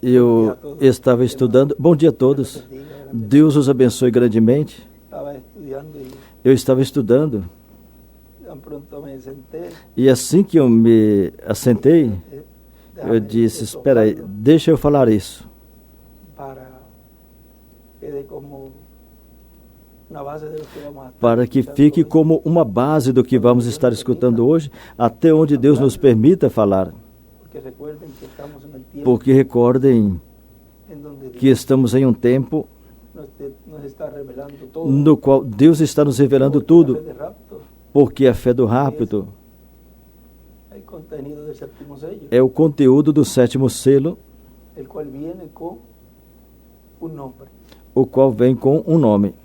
Eu estava estudando. Bom dia a todos. Deus os abençoe grandemente. Eu estava estudando. E assim que eu me assentei, eu disse, espera aí, deixa eu falar isso. Para que fique como uma base do que vamos estar escutando hoje, até onde Deus nos permita falar. Porque recordem que estamos em um tempo no qual Deus está nos revelando tudo, porque a fé do rapto é o conteúdo do sétimo selo, o qual vem com um nome.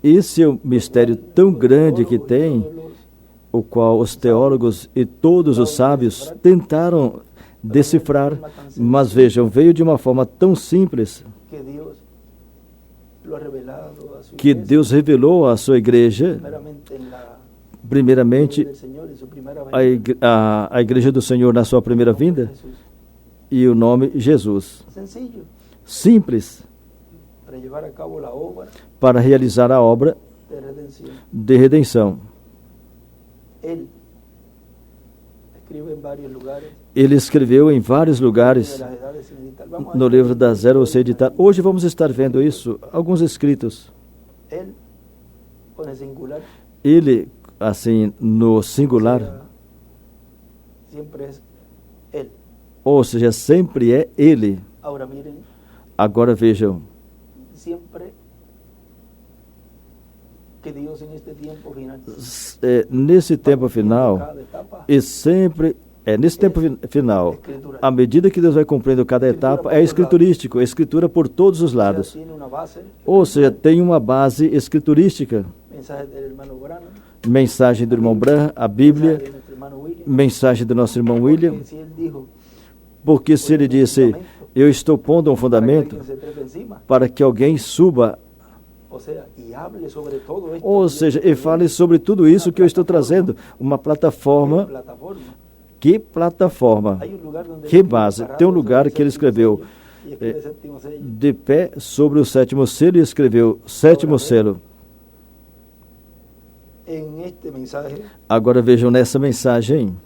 Esse é o mistério tão grande que tem, o qual os teólogos e todos os sábios tentaram decifrar, mas vejam, veio de uma forma tão simples que Deus revelou à sua igreja, primeiramente a igreja do Senhor na sua primeira vinda, e o nome Jesus. Simples, para realizar a obra de redenção. Ele escreveu em vários lugares no livro das Eras Oceditar. Hoje vamos estar vendo isso, alguns escritos. Ele, assim, no singular, ou seja, sempre é ele. Agora vejam, nesse tempo final, e sempre, nesse tempo final, à medida que Deus vai cumprindo cada etapa, é escriturístico, é escritura por todos os lados. Ou seja, tem uma base escriturística. Mensagem do irmão Branham, a Bíblia, mensagem do nosso irmão William, porque se ele disse, eu estou pondo um fundamento para que alguém suba, ou seja, e fale sobre tudo isso que eu estou trazendo, uma plataforma. Que plataforma? Que base? Tem um lugar que ele escreveu de pé sobre o sétimo selo e escreveu sétimo selo. Agora vejam nessa mensagem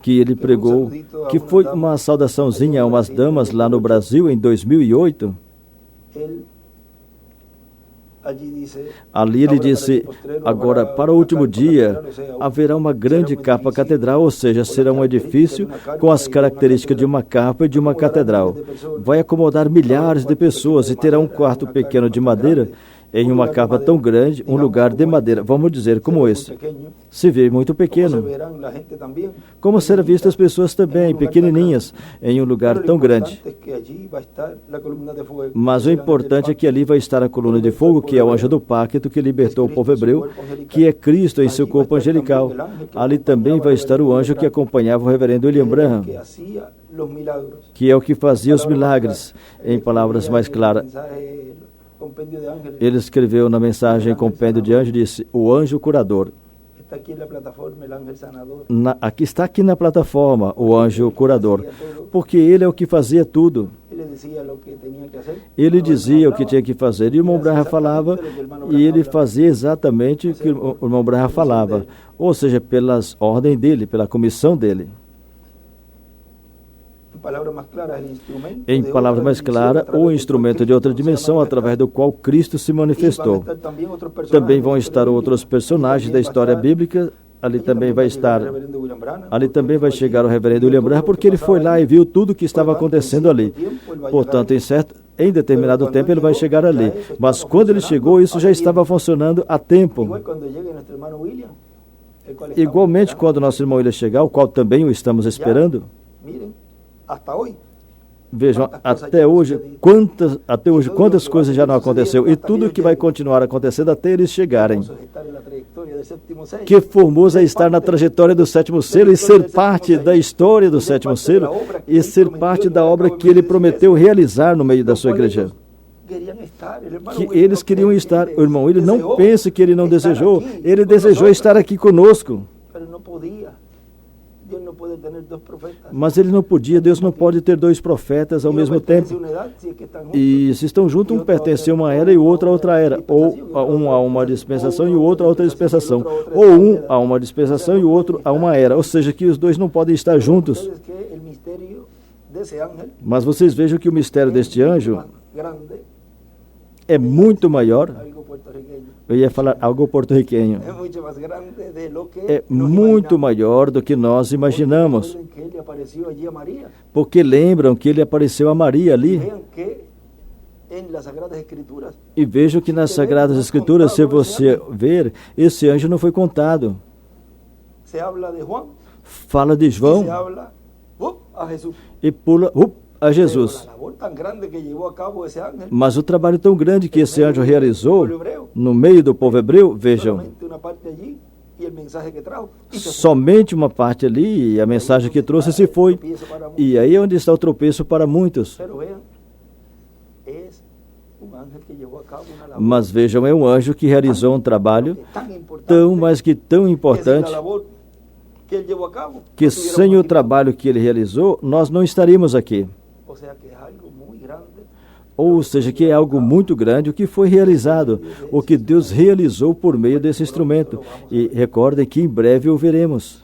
que ele pregou, que foi uma saudaçãozinha a umas damas lá no Brasil em 2008. Ali ele disse, agora para o último dia haverá uma grande capa catedral, ou seja, será um edifício com as características de uma capa e de uma catedral. Vai acomodar milhares de pessoas e terá um quarto pequeno de madeira em uma capa tão grande, um lugar de madeira, vamos dizer, como esse. Se vê muito pequeno. Como serão vistas as pessoas também, pequenininhas, em um lugar tão grande. Mas o importante é que ali vai estar a coluna de fogo, que é o anjo do pacto que libertou o povo hebreu, que é Cristo em seu corpo angelical. Ali também vai estar o anjo que acompanhava o reverendo William Branham, que é o que fazia os milagres, em palavras mais claras. Ele escreveu na mensagem Compêndio de Anjo, disse, o anjo curador. Aqui está aqui na plataforma, o anjo curador, porque ele é o que fazia tudo. Ele dizia o que tinha que fazer, e o irmão Branham falava, e ele fazia exatamente o que o irmão Branham falava, ou seja, pelas ordens dele, pela comissão dele. Em palavras mais claras, o instrumento de outra dimensão através do qual Cristo se manifestou. Também vão estar outros personagens da história bíblica. Ali também vai chegar o reverendo William Branham, porque ele foi lá e viu tudo o que estava acontecendo ali. Portanto, em determinado tempo ele vai chegar ali. Mas quando ele chegou, isso já estava funcionando há tempo. Igualmente, quando nosso irmão William chegar, o qual também o estamos esperando, vejam, até hoje quantas coisas já não aconteceu, e tudo que vai continuar acontecendo até eles chegarem. Que formoso é estar na trajetória do sétimo selo e ser parte da história do sétimo selo e ser parte da obra que ele prometeu realizar no meio da sua igreja. Que eles queriam estar. O irmão William não pense que ele não desejou, ele desejou estar aqui conosco. Mas ele não podia, Deus não pode ter dois profetas ao mesmo tempo. E se estão juntos, um pertence a uma era e o outro a outra era. Ou um a uma dispensação e o outro a outra dispensação. Ou um a uma dispensação e o outro a uma era. Ou seja, que os dois não podem estar juntos. Mas vocês vejam que o mistério deste anjo é muito maior. Eu ia falar algo porto-riquenho. É muito maior do que nós imaginamos. Porque lembram que ele apareceu a Maria ali. E vejam que nas Sagradas Escrituras, se você ver, esse anjo não foi contado. Fala de João e pula a Jesus. Mas o trabalho tão grande que esse anjo realizou no meio do povo hebreu, vejam, somente uma parte ali, e a mensagem que trouxe se foi. E aí é onde está o tropeço para muitos. Mas vejam, é um anjo que realizou um trabalho tão, mas que tão importante, que sem o trabalho que ele realizou, nós não estaríamos aqui. Ou seja, que é algo muito grande o que foi realizado, o que Deus realizou por meio desse instrumento. E recordem que em breve o veremos.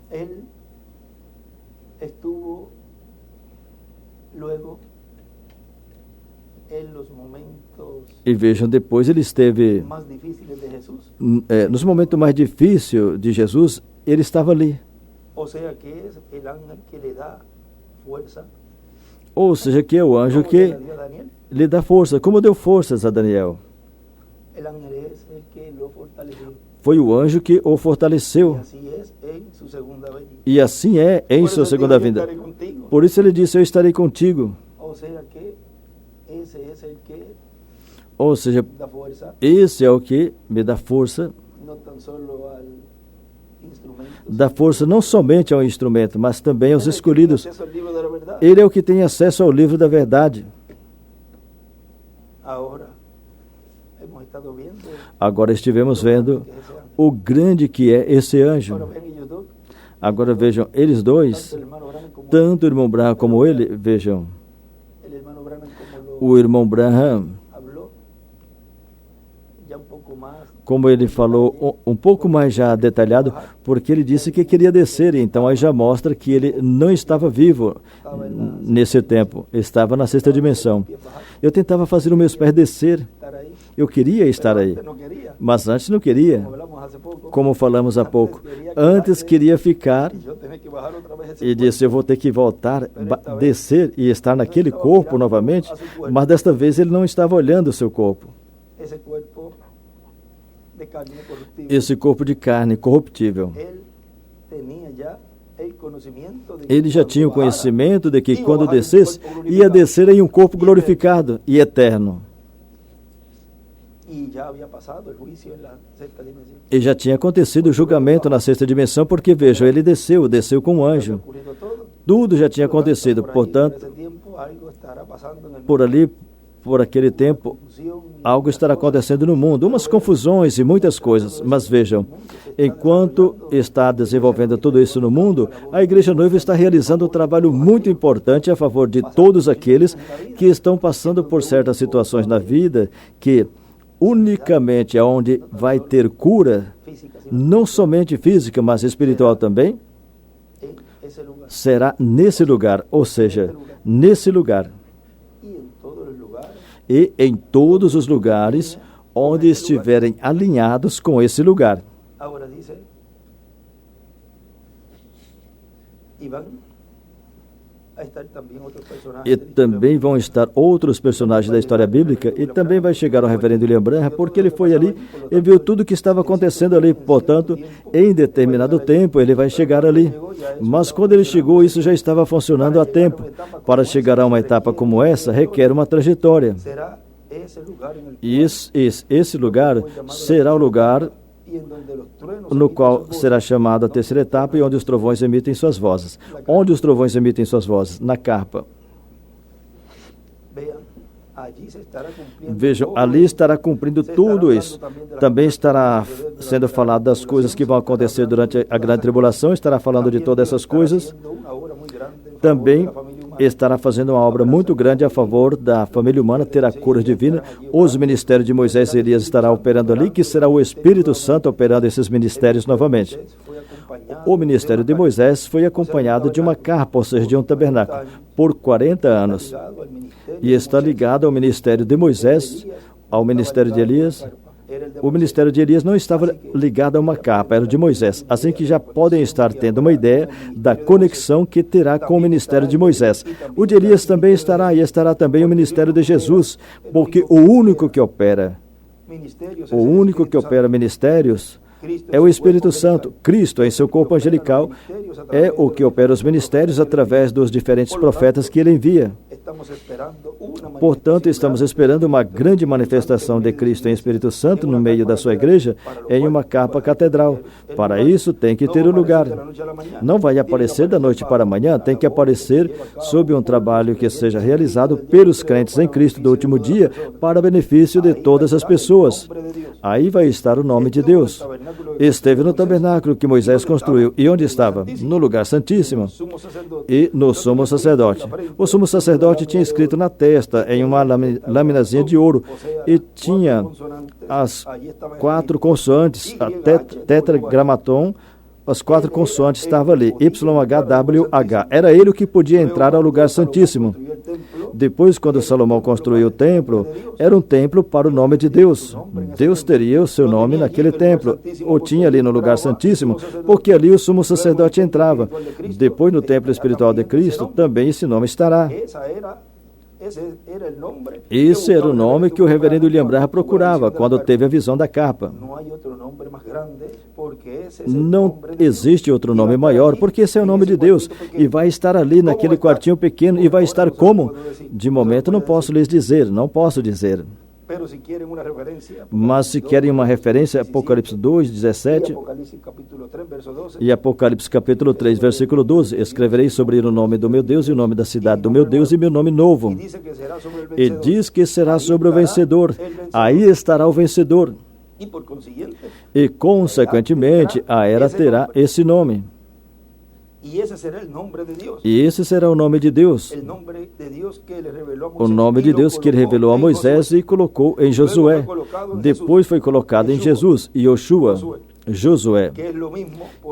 Ele estuvo luego en los momentos. E vejam, depois ele esteve nos momentos mais difíceis de Jesus, ele estava ali. Ou seja, que é o anjo que lhe dá força, como deu forças a Daniel. Foi o anjo que o fortaleceu. E assim é em sua segunda vinda. Por isso ele disse, eu estarei contigo. Ou seja, esse é o que me dá força. Dá força não somente ao instrumento, mas também aos escolhidos. Ele é o que tem acesso ao livro da verdade. Agora estivemos vendo o grande que é esse anjo. Agora vejam, eles dois, tanto o irmão Branham como ele, vejam, o irmão Branham, como ele falou um pouco mais já detalhado, porque ele disse que queria descer, então aí já mostra que ele não estava vivo nesse tempo, estava na sexta dimensão. Eu tentava fazer os meus pés descer, eu queria estar aí, mas antes não queria, como falamos há pouco. Antes queria ficar e disse, eu vou ter que voltar, descer e estar naquele corpo novamente, mas desta vez ele não estava olhando o seu corpo. Esse corpo de carne corruptível. Ele já tinha o conhecimento de que quando descesse, ia descer em um corpo glorificado e eterno. E já tinha acontecido o julgamento na sexta dimensão, porque vejam, ele desceu com um anjo. Tudo já tinha acontecido, portanto, por ali, por aquele tempo, algo estará acontecendo no mundo, umas confusões e muitas coisas, mas vejam, enquanto está desenvolvendo tudo isso no mundo, a Igreja Noiva está realizando um trabalho muito importante a favor de todos aqueles que estão passando por certas situações na vida, que unicamente aonde vai ter cura, não somente física, mas espiritual também, será nesse lugar, ou seja, nesse lugar. E em todos os lugares onde estiverem alinhados com esse lugar. E também vão estar outros personagens da história bíblica, e também vai chegar o reverendo William Branham, porque ele foi ali e viu tudo o que estava acontecendo ali. Portanto, em determinado tempo, ele vai chegar ali. Mas quando ele chegou, isso já estava funcionando há tempo. Para chegar a uma etapa como essa, requer uma trajetória. E esse lugar será o lugar no qual será chamada a terceira etapa e onde os trovões emitem suas vozes. Onde os trovões emitem suas vozes? Na carpa. allí se estará cumpliendo Vejam, todo ali eso. estará cumprindo Se tudo estará isso. hablando también de las Também cosas que estará van a suceder durante sendo la falado das coisas que vão acontecer durante a grande tribulação, estará falando de También todas Dios essas estará coisas. haciendo una obra muy grande en favor de Também la familia humana. estará fazendo uma obra muito grande a favor da família humana, terá cura divina. Os ministérios de Moisés e Elias estará operando ali, que será o Espírito Santo operando esses ministérios novamente. O ministério de Moisés foi acompanhado de uma carpa, ou seja, de um tabernáculo, por 40 anos. E está ligado ao ministério de Moisés, ao ministério de Elias. O ministério de Elias não estava ligado a uma capa, era o de Moisés. Assim que já podem estar tendo uma ideia da conexão que terá com o ministério de Moisés. O de Elias também estará, e estará também o ministério de Jesus, porque o único que opera ministérios é o Espírito Santo. Cristo, em seu corpo angelical, é o que opera os ministérios através dos diferentes profetas que ele envia. Portanto, estamos esperando uma grande manifestação de Cristo em Espírito Santo no meio da sua igreja, em uma capa catedral. Para isso, tem que ter um lugar. Não vai aparecer da noite para amanhã, tem que aparecer sob um trabalho que seja realizado pelos crentes em Cristo do último dia, para benefício de todas as pessoas. Aí vai estar o nome de Deus. Esteve no tabernáculo que Moisés construiu. E onde estava? No lugar santíssimo. E no sumo sacerdote. O sumo sacerdote tinha escrito na testa, em uma laminazinha de ouro, e tinha as 4 consoantes, a tetragramaton, as 4 consoantes estavam ali, YHWH. Era ele o que podia entrar ao lugar santíssimo. Depois, quando Salomão construiu o templo, era um templo para o nome de Deus. Deus teria o seu nome naquele templo, ou tinha ali no lugar santíssimo, porque ali o sumo sacerdote entrava. Depois, no templo espiritual de Cristo, também esse nome estará. Esse era o nome que o reverendo William Branham procurava quando teve a visão da capa. Não existe outro nome maior, porque esse é o nome de Deus. E vai estar ali naquele quartinho pequeno. E vai estar como? De momento não posso lhes dizer, não posso dizer. Mas se querem uma referência, Apocalipse 2, 17 e Apocalipse capítulo 3, versículo 12, escreverei sobre ele o nome do meu Deus e o nome da cidade do meu Deus e meu nome novo. E diz que será sobre o vencedor. Aí estará o vencedor. E, consequentemente, a era terá esse nome. E esse será o nome de Deus. O nome de Deus que ele revelou a Moisés e colocou em Josué. Depois foi colocado em Jesus, Yoshua, Josué,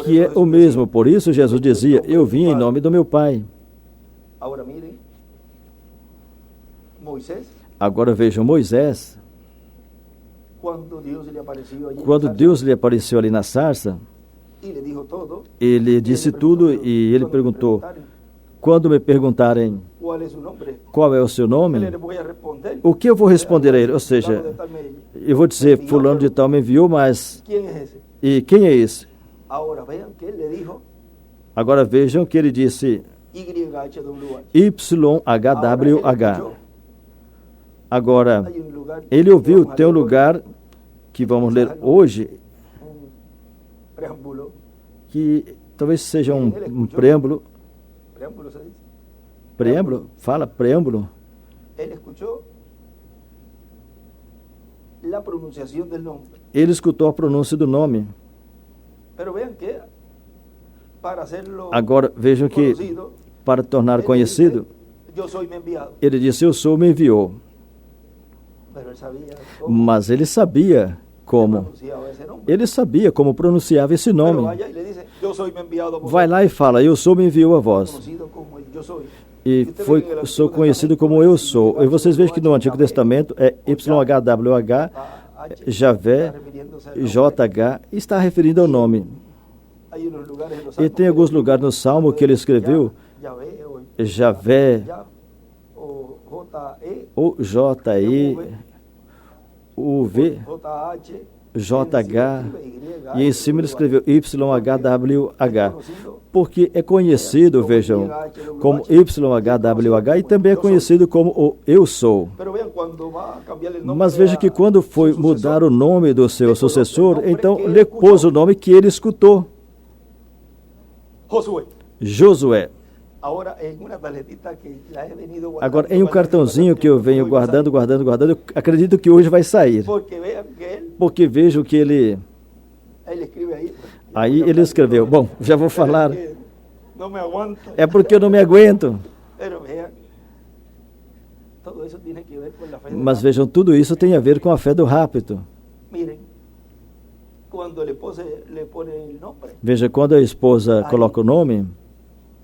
que é o mesmo. Por isso Jesus dizia, eu vim em nome do meu Pai. Agora vejam Moisés. Quando Deus lhe apareceu ali na sarça, ele disse tudo e ele perguntou, quando me perguntarem qual é o seu nome, o que eu vou responder a ele? Ou seja, eu vou dizer, fulano de tal me enviou, mas... E quem é esse? Agora vejam que ele disse YHWH. Agora, ele ouviu, tem um lugar que vamos ler hoje, que talvez seja um preâmbulo. Preâmbulo? Fala, preâmbulo. Ele escutou a pronúncia do nome. Agora, vejam que, para tornar conhecido, ele disse, eu sou, me enviou. Mas ele sabia como. Ele sabia como pronunciava esse nome. Vai lá e fala, eu sou, me enviou a vós. E sou conhecido como eu sou. E vocês vejam que no Antigo Testamento é YHWH, Javé, JH, está referindo ao nome. E tem alguns lugares no Salmo que ele escreveu Javé, ou JE, UV, JH, e em cima ele escreveu YHWH, porque é conhecido, vejam, como YHWH e também é conhecido como o Eu Sou. Mas veja que quando foi mudar o nome do seu sucessor, então lhe pôs o nome que ele escutou. Josué. Ahora, en una tarjetita que ya he venido guardando, Agora, em um cartãozinho que eu venho guardando, eu acredito que hoje vai sair. porque vean que él Porque vejo que ele... escribe ahí. Aí ele escreveu, bom, já vou falar, No me aguanto. é porque eu não me aguento. Pero vean, todo eso tiene que ver con la fe. Mas vejam, tudo isso tem a ver com a fé do rápido. Miren, cuando le pone el nombre, Veja, quando a esposa coloca o nome,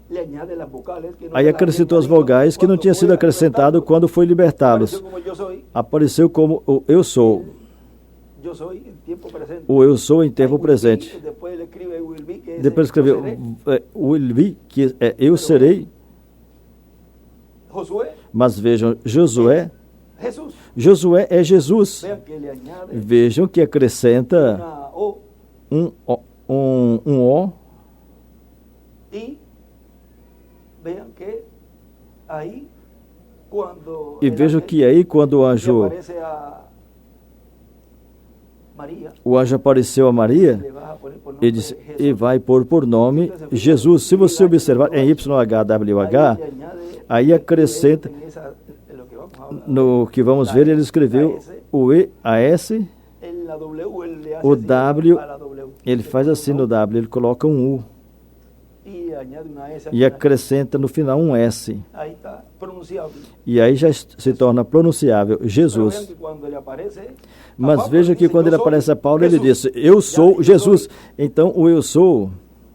le añade las vocales que no aí se las acrescentou as había añadido vogais que não cuando tinha fue sido acrescentado quando foi libertá-los. Apareció como yo soy, Apareceu como o eu sou, yo soy en tiempo presente. o eu sou em tempo Ahí will be, presente. Después ele escribe will be, que es Depois escreveu yo seré. will be, que é eu serei, Josué, mas vejam, Josué, Jesús. Josué é Jesus. Vean que le añade Vejam que acrescenta una O um O, y vean que ahí cuando e el vejam ángel que aí quando o le anjo aparece a María, apareceu a Maria, le vas a poner por nombre ele disse, Jesús. e vai pôr por nome Jesus. Se você observar em YHWH, Ahí le añade aí acrescenta, en en lo que vamos a hablar. no que vamos ver, ele escreveu o E, a S, En la W él le hace o así W, a la W. ele faz assim no W, ele coloca um U Y añade una S al e final. acrescenta no final um S. Ahí está pronunciable. E aí já se torna pronunciável, Pero vean Jesus. que cuando le aparece a Mas Pablo, veja ele que dice, quando "Yo ele soy aparece a Paulo, ele Jesús". disse, eu sou Já, Jesus. Então o eu sou,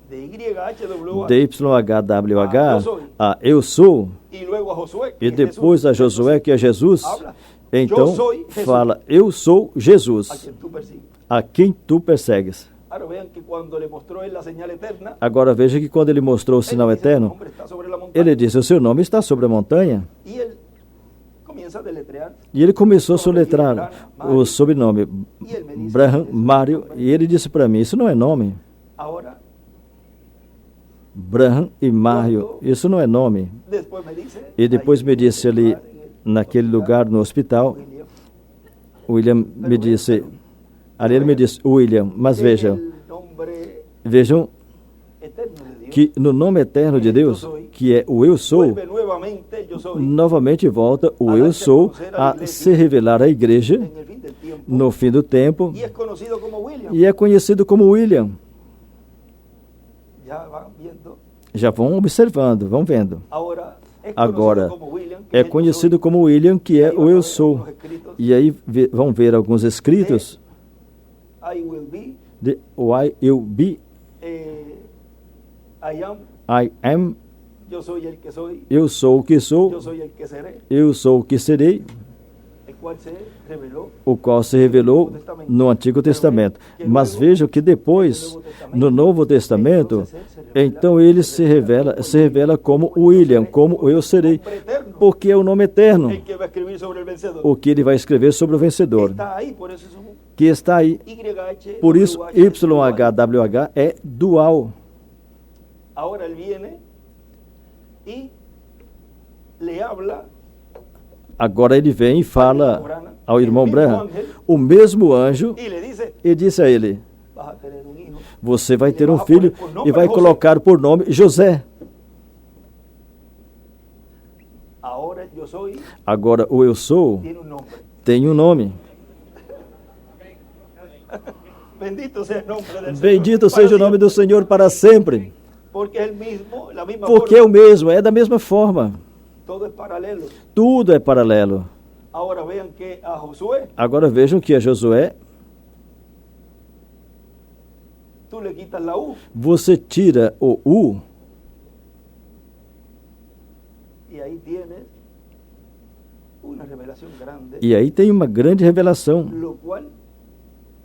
de YHWH DYHWH, a eu sou, y luego a Josué, que e es depois Jesús. a Josué, que é Jesus, Habla. então Eu sou Jesus. fala, eu sou A Jesus, quien tú persigues. a quem tu persegues. Ahora vean que cuando le mostró él la señal eterna, Agora veja que quando ele mostrou o él sinal dice, "Tu eterno, nombre está sobre la montaña". ele disse, o seu nome está sobre a montanha. Y él comienza a deletrear. E ele começou a soletrar o sobrenome Braham, Mário, e ele disse para mim, isso não é nome. Ahora, Braham e Mário, isso não é nome. después me dice, E depois me disse ali, en el naquele lugar no hospital, William, William me disse, ali ele me disse, William, mas vejam, el nombre vejam eterno de Dios, que no nome eterno de Deus, que é o eu sou, vuelve nuevamente yo soy novamente volta o eu sou a se revelar à igreja en el fin del tiempo no fim do tempo y es conocido como William. e é conhecido como William. Ya van viendo. Já vão observando, vão vendo. Ahora es Agora, conocido como William, que é es el yo conhecido soy. como William, que é Ahí o van a eu ver sou. algunos escritos. E aí vão ver alguns escritos I will be, de I will be, I am, I am, yo soy el que soy, eu sou o que yo sou, soy el que seré, eu sou o que serei, el cual se reveló. o qual se revelou no Antigo Testamento. Mas vejam que depois, no Novo Testamento, então ele se revela como William, como eu serei, Eterno, porque é o nome eterno, el que va a escribir sobre el vencedor. o que ele vai escrever sobre o vencedor, Está ahí, por eso es un que está aí. YH. Por isso, YHWH é dual. Ahora él viene y le habla Agora ele vem e fala ao irmão Branham, o mesmo anjo, y le dice, e disse a ele, vas a tener un hijo. você vai ter um filho e vai colocar por nome José. Ahora el yo soy Agora o eu sou tiene un nombre. tem um nome. Bendito sea el nombre del Bendito Señor. seja o nome do Senhor para sempre. Porque es el mismo, la misma Porque é forma. o mesmo, é da mesma forma. Todo es paralelo. Tudo é paralelo. Ahora vean que a Josué Agora vejam que a Josué, tú le quitas la U você tira o U y ahí tienes una revelación grande, e aí tem uma grande revelação. lo cual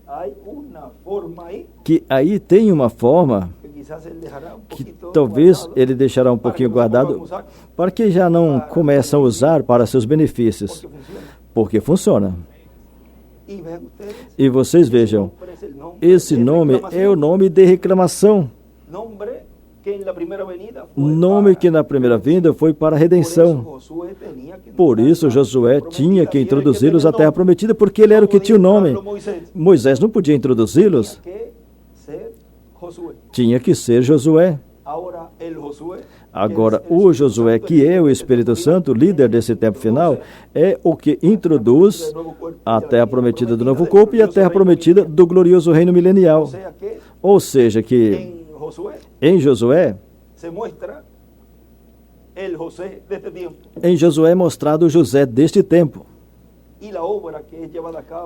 hay una forma ahí Que aí tem uma forma que quizás él dejará un que poquito talvez guardado ele deixará um para pouquinho que nosotros guardado podamos usar, para que já não começam a usar para seus benefícios, porque funciona. porque funciona. Y vean ustedes, E vocês vejam, nombre es el nombre esse de nome reclamación. é o nome de reclamação, Nombre que en la primera venida fue nome para- que na primeira vinda foi para a Por eso redenção. Josué tenía que Por entrar isso na Josué terra tinha prometida, que y era el introduzi-los tenía à terra nombre. prometida, porque ele era o que tinha o nome. Moisés. Moisés não podia introduzi-los, Tenía que ser Josué. tinha que ser Josué. Ahora el Josué Agora, o Josué, que é o Espírito Santo, líder desse tempo final, é o que introduz a terra prometida do novo corpo e a terra prometida do glorioso reino milenial. Ou seja, que em Josué é mostrado o José deste tempo.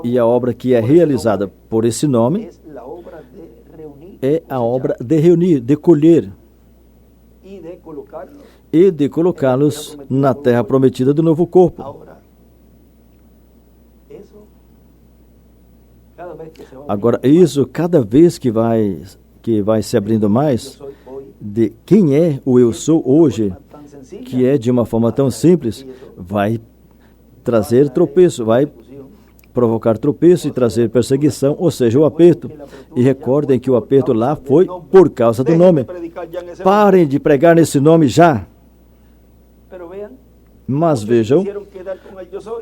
E a obra que é realizada por esse nome é a obra de reunir, de colher e de colocá-los na terra prometida do novo corpo. Agora, isso, cada vez que vai se abrindo mais de quem é o eu sou hoje, que é de uma forma tão simples, vai trazer tropeço, vai provocar tropeço e trazer perseguição, ou seja, o aperto. E recordem que o aperto lá foi por causa do nome. Parem de pregar nesse nome já. Mas vejam,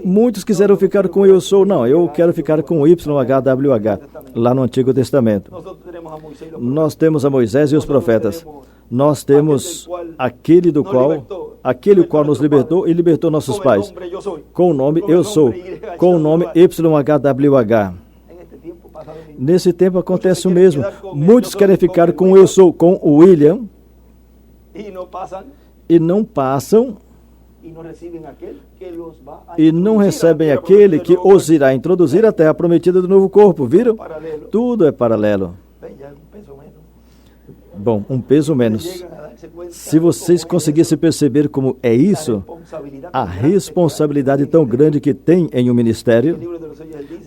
muitos quiseram ficar com eu sou. Não, eu quero ficar com o YHWH, lá no Antigo Testamento. Nós temos a Moisés e os profetas. Nós temos aquele o qual nos libertou e libertou nossos pais. Com o nome eu sou, com o nome YHWH. Nesse tempo acontece o mesmo. Muitos querem ficar com eu sou, com o William, e não passam e não recebem aquele que os irá introduzir à terra prometida do novo corpo. Viram? Tudo é paralelo. Bom, um peso menos. Se vocês conseguissem perceber como é isso, a responsabilidade tão grande que tem em um ministério,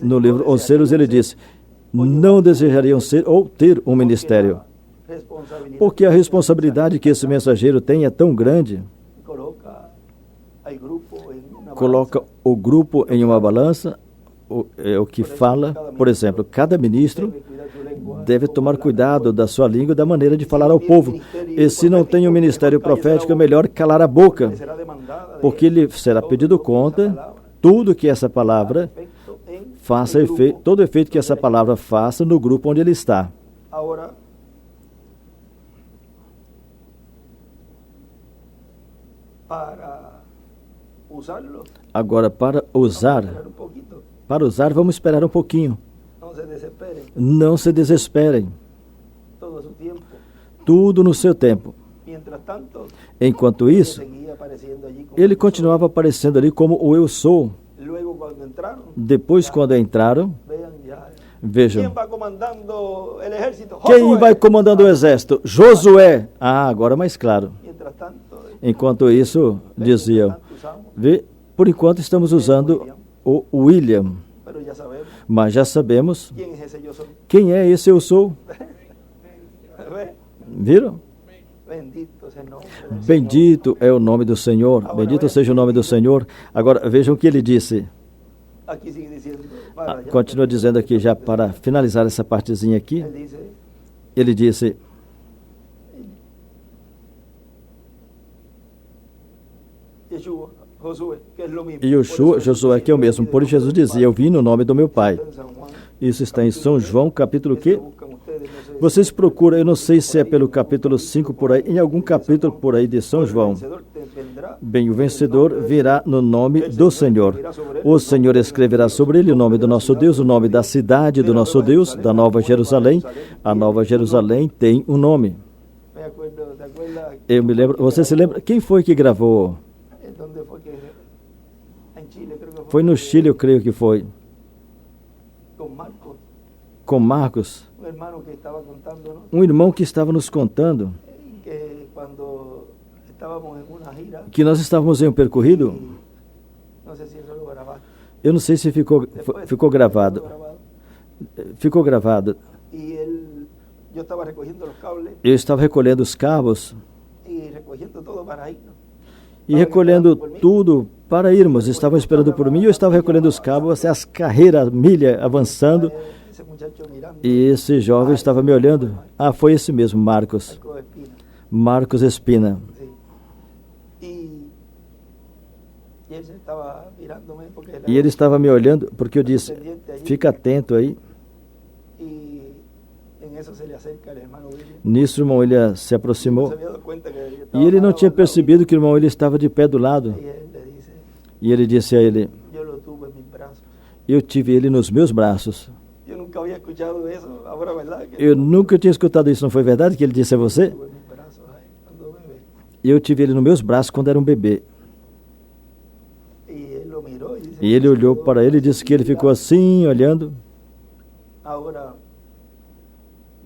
no livro Os Selos ele diz, não desejariam ser ou ter um ministério, porque a responsabilidade que esse mensageiro tem é tão grande. Coloca o grupo em uma balança, o que fala, por exemplo, cada ministro deve tomar cuidado da sua língua e da maneira de falar ao povo. E se não tem um ministério profético, é melhor calar a boca, porque lhe será pedido conta tudo que essa palavra faça efeito, todo efeito que essa palavra faça no grupo onde ele está. Agora, para usar, vamos esperar um pouquinho. Não se desesperem. Tudo no seu tempo. Enquanto isso, ele continuava aparecendo ali como o eu sou. Depois, quando entraram, vejam, quem vai comandando o exército? Josué. Ah, agora mais claro. Enquanto isso, diziam, por enquanto estamos usando o William, mas já sabemos quem é esse eu sou. Viram? Bendito é o nome do Senhor, bendito seja o nome do Senhor. Agora vejam o que ele disse. Continua dizendo aqui, já para finalizar essa partezinha aqui. Ele disse, Yeshua, Josué, que é o mesmo. Por isso Jesus dizia, eu vim no nome do meu Pai. Isso está em São João, capítulo que? Vocês procuram, eu não sei se é pelo capítulo 5 por aí, em algum capítulo por aí de São João. Bem, o vencedor virá no nome do Senhor. O Senhor escreverá sobre ele o nome do nosso Deus, o nome da cidade do nosso Deus, da Nova Jerusalém. A Nova Jerusalém tem um nome. Eu me lembro, você se lembra? Quem foi que gravou? Foi no Chile, eu creio que foi. Com Marcos. Um irmão que estava nos contando que nós estávamos em um percorrido. Eu não sei se ficou gravado. Ficou gravado. Eu estava recolhendo os cabos e recolhendo tudo para irmos. Estavam esperando por mim, eu estava recolhendo os cabos, as carreiras, milha avançando, e esse jovem estava me olhando. Ah, foi esse mesmo, Marcos Espina. E ele estava me olhando porque eu disse, fica atento aí. Nisso o irmão William se No aproximou se había dado cuenta que yo e estaba ele não parado tinha al lado. percebido que o irmão William estava de pé do lado. Y él le dice, E ele disse a ele: yo lo tuve en mis brazos. eu tive ele nos meus braços. Yo nunca había escuchado eso, ahora verdad que Eu nunca tinha escutado isso, não foi verdade que ele disse a você? tuve en mis brazos ahí, cuando bebé. Eu tive ele nos meus braços quando era um bebê. Y él lo miró y dice, E ele olhou para ele e disse que ele ficou assim, olhando. ahora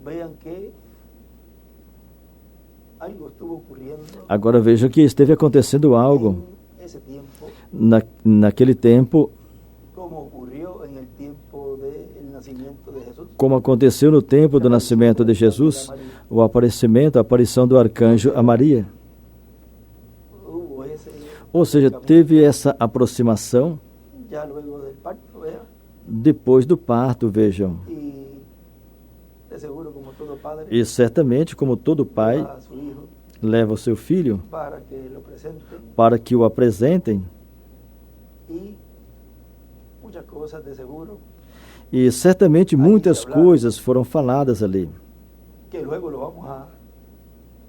vean que algo estuvo ocurriendo Agora vejam que esteve acontecendo algo en ese tiempo, naquele tempo, como ocurrió en el tiempo del nacimiento de Jesús. como aconteceu no tempo do nascimento de Jesus, o aparecimento, a aparição do arcanjo a Maria. Hubo ese Ou seja, teve essa aproximação ya luego del parto, vean, depois do parto, vejam. y de seguro como todo padre E certamente, como todo pai, lleva a su hijo leva o seu filho para que lo presente para que o apresentem. y muchas cosas de seguro E certamente muitas coisas foram faladas ali, que luego lo vamos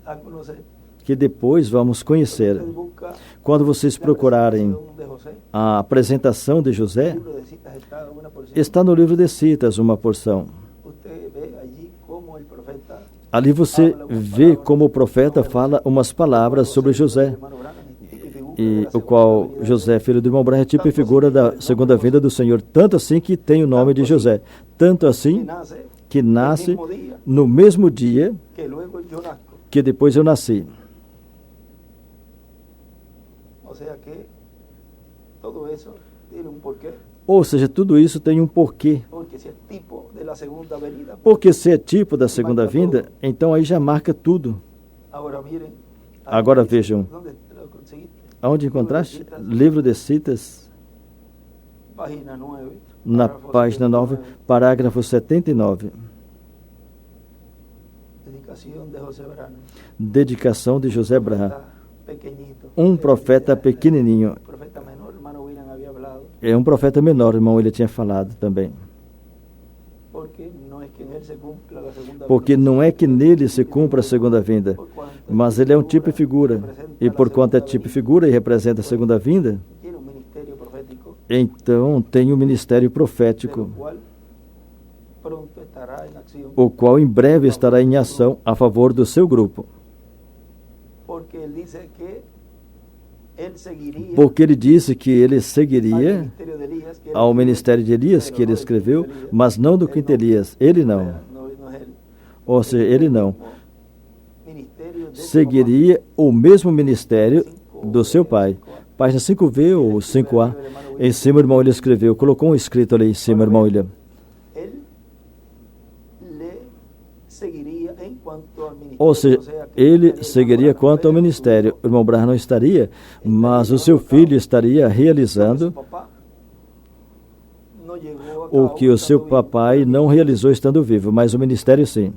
a conocer. que depois vamos conhecer. Usted busca Quando vocês la procurarem presentación de José, a apresentação de José, el libro de citas está una porción. está no livro de Citas uma porção. Usted ve allí cómo el profeta Ali você vê como o profeta fala umas palavras sobre José, e o qual José, filho do irmão Branham, é tipo e figura da segunda vinda do Senhor, tanto assim que tem o nome de José, tanto assim que nasce no mesmo dia que luego yo nazco. que depois eu nasci. O sea que todo eso tiene un porqué, Ou seja, tudo isso tem um porquê. porque si es tipo de la segunda venida. Porque se é tipo da segunda vinda, então aí já marca tudo. Ahora miren. Agora vejam. ¿Dónde lo conseguiste? Aonde encontraste? Livro de Citas, Página 9. na párrafo página 9, 79. parágrafo 79. Dedicación de José Brano. Dedicação de José Braham. Profeta pequeñito. Um profeta pequenininho. Profeta menor, hermano William había hablado. É um profeta menor, irmão, ele tinha falado também. Porque no es que en él se cumpla la segunda Porque venida, não é que nele se cumpra a segunda vinda, por cuanto mas ele é um tipo e figura. E por quanto é tipo e figura e representa a segunda vinda, tiene un ministerio profético, então tem o ministério de profético, lo cual pronto estará en acción, o qual em breve estará em ação a favor do seu grupo. porque él dice que él seguiría Porque ele disse que ele al seguiria ministerio de Elías, que él ao escribió, ministério de Elias, que ele escreveu, mas não do quinto Elias. Ele não. no es él. Ou seja, ele não. Ministerio de su Seguiria o mesmo ministério do seu pai. Página 5V ou 5A. Em cima, o irmão ele escreveu, colocou um escrito ali em cima, irmão William. él le seguiría en cuanto al ministerio. Ou seja, sea, que ele estaría seguiria enamorado, quanto ao pero ministério. O irmão Branham não estaria, mas o seu filho estaria su realizando papá no llegó a o cabo que o seu estando vivo. papai não realizou estando vivo, mas o ministério sim.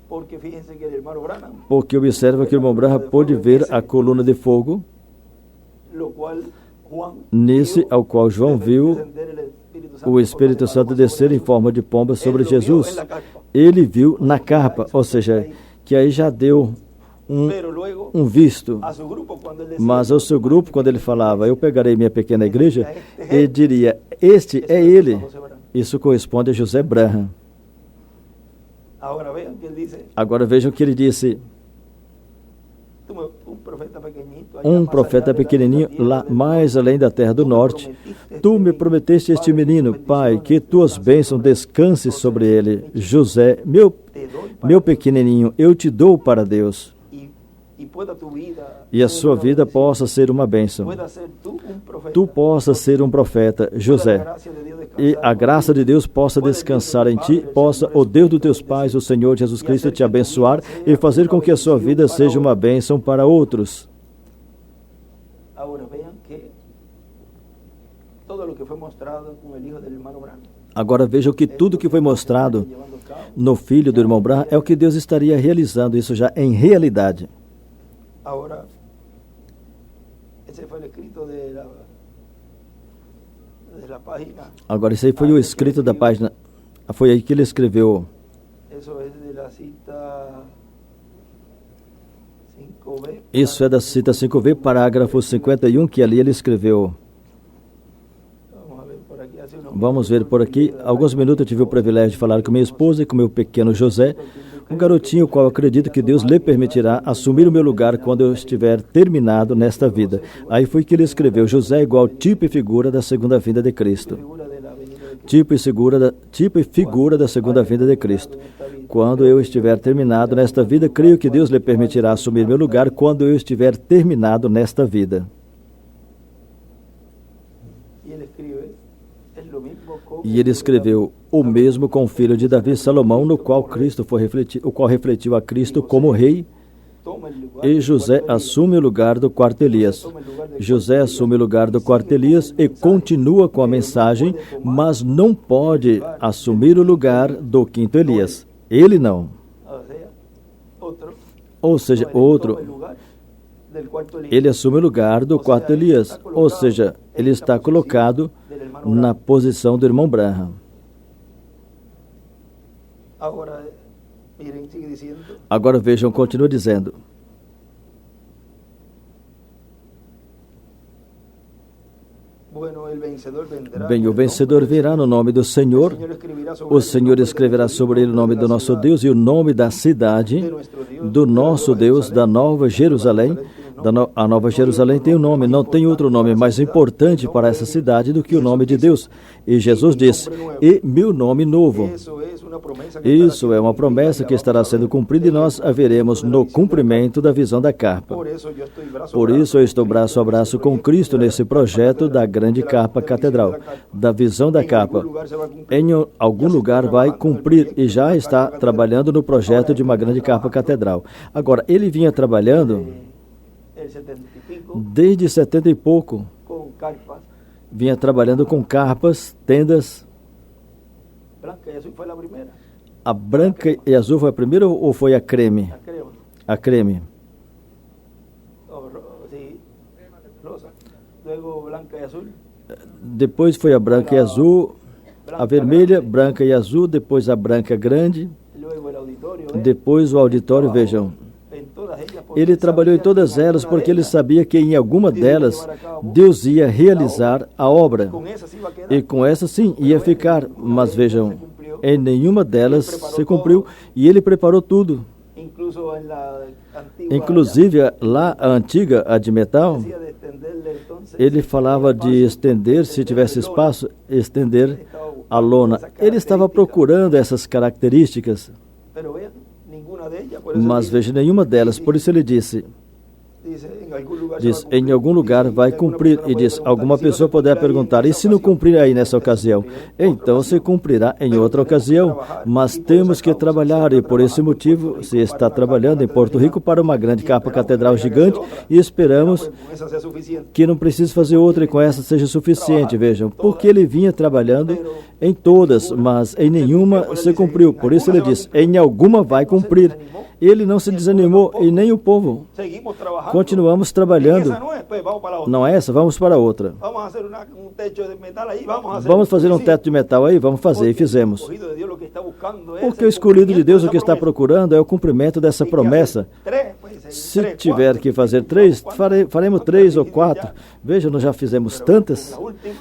Porque fíjense que el hermano Branham, Porque observa que o irmão Branham pôde ver a coluna de fogo, lo cual Juan nesse vio ao qual João viu descender el Espíritu Santo o Espírito sobre Santo Jesús. descer em forma de pomba sobre Él lo vio Jesus. en la carpa. Ele viu na carpa, ou seja, que aí já deu Pero luego um visto. a su grupo, cuando él decía, Mas ao seu grupo, quando ele falava, eu pegarei minha pequena igreja, ele diria, este é ele. José Branham. Isso corresponde a José Braham. Ahora vean que él dice, Agora vejam o que ele disse. un profeta pequeñito, allá Um más profeta allá de la pequenininho, tierra lá del mais além da terra do Tú me norte. prometiste Tu este me niño, prometeste este Padre, menino, tus Pai, bendiciones que tuas descansen bênçãos sobre él. descanse sobre ele. José, Te doy para meu ti, pequenininho, eu te dou para Deus. y pueda tu vida E a ser sua una vida bendición. possa ser uma bênção. Pueda ser tú un profeta. Tu possa ser um profeta, Pueda la José. gracia de Dios descansar E a sobre graça ti. de Deus possa descansar em ti, possa o Deus dos teus pais, o Senhor Jesus Cristo, te abençoar e fazer com que a sua vida seja uma bênção para outros. Ahora vean que todo lo que fue mostrado con el hijo del hermano Branham, Agora vejam que tudo que foi mostrado llevando a cabo, no filho do irmão Branham é o que Deus estaria realizando, isso já em realidade. ahora ese fue el escrito de la página, Agora, isso aí foi o escrito da página, foi aí que ele escreveu, eso es de las Isso é da cita 5b, parágrafo 51, que ali ele escreveu. Vamos ver por aqui. Alguns minutos eu tive o privilégio de falar com minha esposa e com meu pequeno José, um garotinho qual acredito que Deus lhe permitirá assumir o meu lugar quando eu estiver terminado nesta vida. Aí foi que ele escreveu: José é igual tipo e figura da segunda vinda de Cristo. Tipo e figura da segunda vinda de Cristo. Quando eu estiver terminado nesta vida, creio que Deus lhe permitirá assumir meu lugar quando eu estiver terminado nesta vida. E ele escreveu o mesmo com o filho de Davi, Salomão, no qual refletiu a Cristo como rei. E José assume o lugar do quarto Elias. José assume o lugar do quarto Elias e continua com a mensagem, mas não pode assumir o lugar do quinto Elias. Ele não. Ou seja, outro. Ele assume o lugar do quarto Elias. Ou seja, ele está colocado na posição do irmão Branham. Agora vejam, continua dizendo. Bem, o vencedor virá no nome do Senhor. O Senhor escreverá sobre ele o nome do nosso Deus e o nome da cidade do nosso Deus, da Nova Jerusalém. A Nova Jerusalém tem um nome, não tem outro nome mais importante para essa cidade do que o nome de Deus. E Jesus disse: e meu nome novo. Isso é uma promessa que estará sendo cumprida e nós a veremos no cumprimento da visão da carpa. Por isso eu estou braço a braço com Cristo nesse projeto da grande carpa catedral, da visão da carpa. Em algum lugar vai cumprir e já está trabalhando no projeto de uma grande carpa catedral. Agora, ele vinha trabalhando desde 70 e pouco. Vinha trabalhando com carpas, tendas. A branca e azul foi a primeira ou foi a creme? A creme. Depois foi a branca e azul, a vermelha, branca e azul, depois a branca grande, depois o auditório, vejam. Ele trabalhou em todas elas porque ele sabia que em alguma delas Deus ia realizar a obra. E com essa sim ia ficar, mas vejam, em nenhuma delas se cumpriu e ele preparou tudo. Inclusive lá a antiga, a de metal, ele falava de estender, se tivesse espaço, estender a lona. Ele estava procurando essas características, mas veja, nenhuma delas. Por isso ele disse, em algum lugar vai cumprir. E diz, alguma pessoa poderá perguntar, e se não cumprir aí nessa ocasião? Então se cumprirá em outra ocasião, mas temos que trabalhar, e por esse motivo se está trabalhando em Porto Rico para uma grande capa catedral gigante, e esperamos que não precise fazer outra e com essa seja suficiente. Vejam, porque ele vinha trabalhando em todas, mas em nenhuma se cumpriu. Por isso ele diz, em alguma vai cumprir. Ele não se desanimou e nem o povo. Continuamos trabalhando. Não é essa? Vamos para outra. Vamos fazer um teto de metal aí? Vamos fazer, e fizemos. Porque o escolhido de Deus o que está procurando é o cumprimento dessa promessa. Se tiver que fazer 3, faremos 3 ou 4. Veja, nós já fizemos tantas,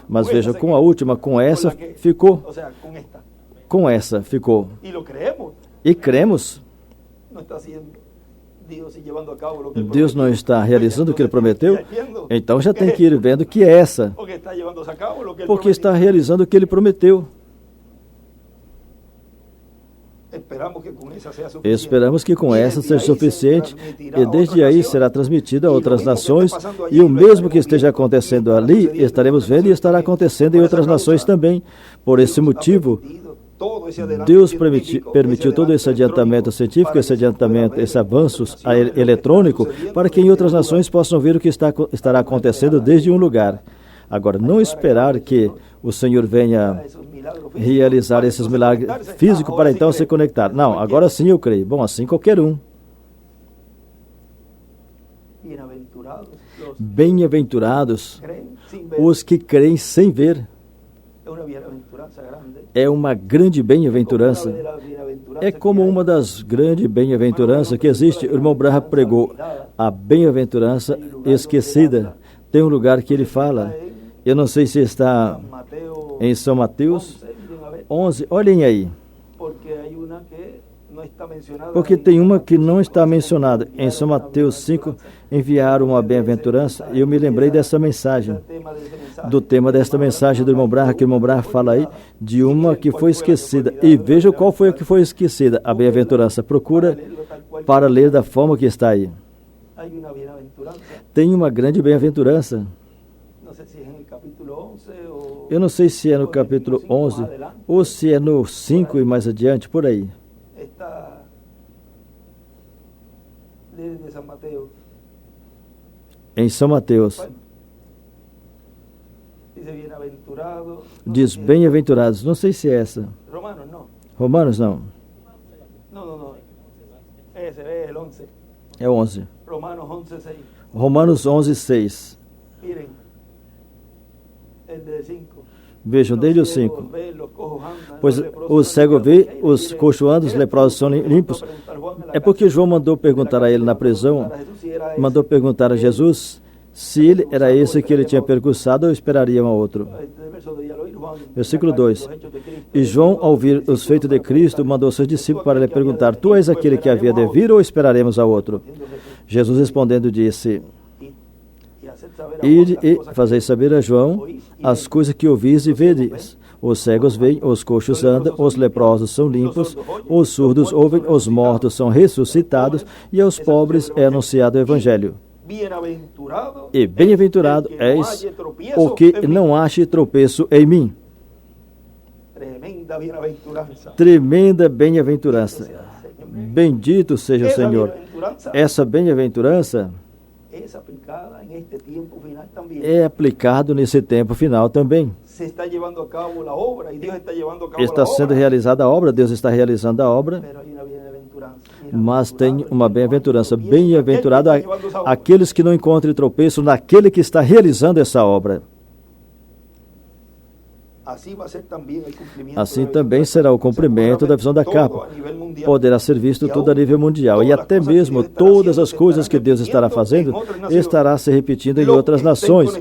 mas veja, com a última, com essa, ficou. Com essa, ficou. E cremos. Deus não está realizando o que Ele prometeu? Então já tem que ir vendo que é essa. Porque está realizando o que Ele prometeu. Esperamos que com essa seja suficiente e desde aí será transmitido a outras nações e o mesmo que esteja acontecendo ali, estaremos vendo e estará acontecendo em outras nações também. Por esse motivo, Deus permitiu todo esse adiantamento científico, esse adiantamento, esse avanço eletrônico, para que em outras nações possam ver o que estará acontecendo desde um lugar. Agora, não esperar que o Senhor venha realizar esses milagres físicos para então se conectar. Não, agora sim eu creio. Bom, assim qualquer um. Bem-aventurados os que creem sem ver. É uma grande bem-aventurança. É como uma das grandes bem-aventuranças que existe. O irmão Branham pregou a bem-aventurança esquecida. Tem um lugar que ele fala, eu não sei se está em São Mateus 11, olhem aí. Porque tem uma que não está mencionada. Em São Mateus 5, enviaram uma bem-aventurança, e eu me lembrei dessa mensagem, do tema desta mensagem do irmão Branham, que o irmão Branham fala aí, de uma que foi esquecida. E veja qual foi a que foi esquecida, a bem-aventurança. Procura para ler da forma que está aí. Tem uma grande bem-aventurança. Eu não sei se é no capítulo 11, ou se é no 5 e mais adiante, por aí. Em São Mateus diz bem-aventurados, não sei se é essa. Romanos não. É 11. Romanos 11, 6. Vejam, desde o 5. Pois o cego vê, os coxos andam, os leprosos são limpos. É porque João mandou perguntar a ele na prisão, mandou perguntar a Jesus se ele era esse que ele tinha percussado ou esperaria um outro. Versículo 2. E João, ao ouvir os feitos de Cristo, mandou seus discípulos para lhe perguntar, tu és aquele que havia de vir ou esperaremos a outro? Jesus respondendo disse, ide e fazeis saber a João as coisas que ouvis e vedes. Os cegos veem, os coxos andam, os leprosos são limpos, os surdos ouvem, os mortos são ressuscitados, e aos pobres é anunciado o Evangelho. E bem-aventurado és o que não ache tropeço em mim. Tremenda bem-aventurança. Bendito seja o Senhor. Essa bem-aventurança é aplicado nesse tempo final também. Está sendo realizada a obra, Deus está realizando a obra, mas tem uma bem-aventurança. Bem-aventurado aqueles que não encontrem tropeço naquele que está realizando essa obra. Assim também será o cumprimento da visão da capa. Poderá ser visto tudo a nível mundial. E até mesmo todas as coisas que Deus estará fazendo, estará se repetindo em outras nações,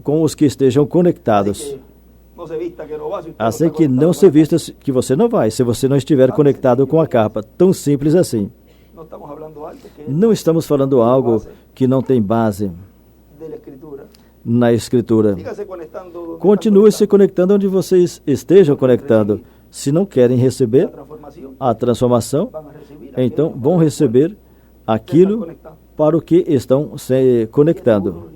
com os que estejam conectados. Assim que não se vista que você não vai, se você não estiver conectado com a capa. Tão simples assim. Não estamos falando algo que não tem base na Escritura. Continue se conectando onde vocês estejam conectando. Se não querem receber a transformação, então vão receber aquilo para o que estão se conectando.